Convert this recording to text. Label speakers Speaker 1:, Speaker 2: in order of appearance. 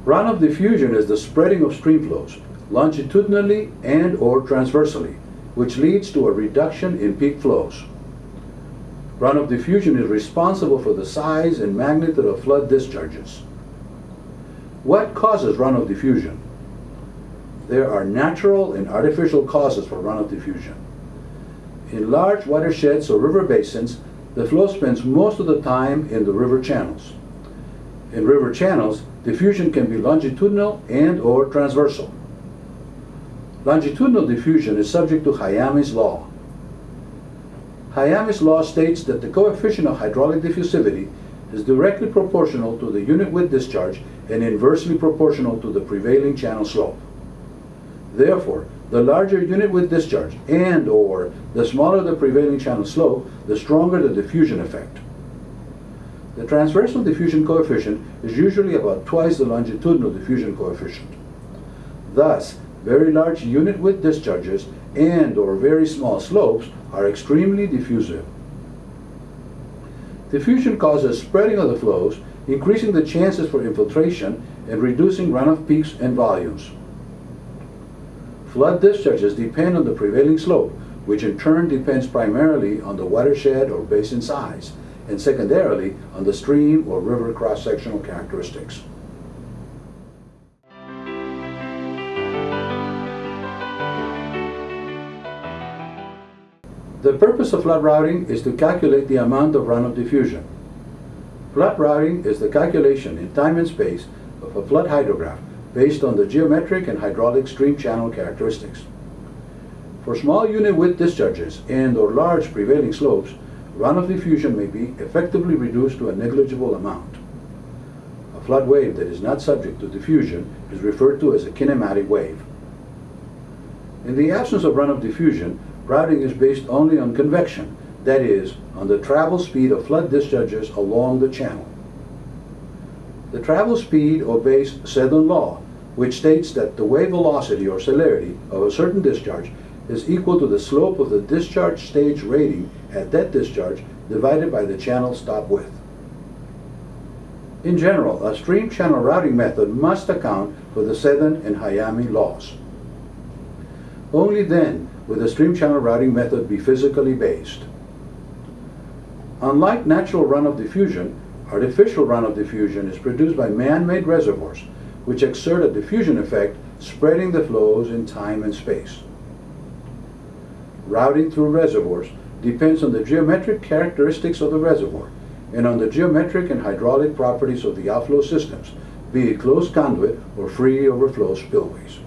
Speaker 1: Runoff diffusion is the spreading of streamflows longitudinally and or transversely, which leads to a reduction in peak flows. Runoff diffusion is responsible for the size and magnitude of flood discharges. What causes runoff diffusion? There are natural and artificial causes for runoff diffusion. In large watersheds or river basins, the flow spends most of the time in the river channels. In river channels, diffusion can be longitudinal and or transversal. Longitudinal diffusion is subject to Hayami's law. Hayami's law states that the coefficient of hydraulic diffusivity is directly proportional to the unit width discharge and inversely proportional to the prevailing channel slope. Therefore, the larger unit width discharge and or the smaller the prevailing channel slope, the stronger the diffusion effect. The transversal diffusion coefficient is usually about twice the longitudinal diffusion coefficient. Thus, very large unit width discharges and or very small slopes are extremely diffusive. Diffusion causes spreading of the flows, increasing the chances for infiltration and reducing runoff peaks and volumes. Flood discharges depend on the prevailing slope, which in turn depends primarily on the watershed or basin size, and secondarily on the stream or river cross-sectional characteristics. The purpose of flood routing is to calculate the amount of runoff diffusion. Flood routing is the calculation in time and space of a flood hydrograph based on the geometric and hydraulic stream channel characteristics. For small unit width discharges and or large prevailing slopes, runoff diffusion may be effectively reduced to a negligible amount. A flood wave that is not subject to diffusion is referred to as a kinematic wave. In the absence of runoff diffusion, routing is based only on convection, that is, on the travel speed of flood discharges along the channel. The travel speed obeys Seddon law, which states that the wave velocity or celerity of a certain discharge is equal to the slope of the discharge stage rating at that discharge divided by the channel stop width. In general, a stream channel routing method must account for the Seddon and Hayami laws. Only then will the stream channel routing method be physically based. Unlike natural runoff diffusion, artificial runoff diffusion is produced by man-made reservoirs, which exert a diffusion effect, spreading the flows in time and space. Routing through reservoirs depends on the geometric characteristics of the reservoir and on the geometric and hydraulic properties of the outflow systems, be it closed conduit or free overflow spillways.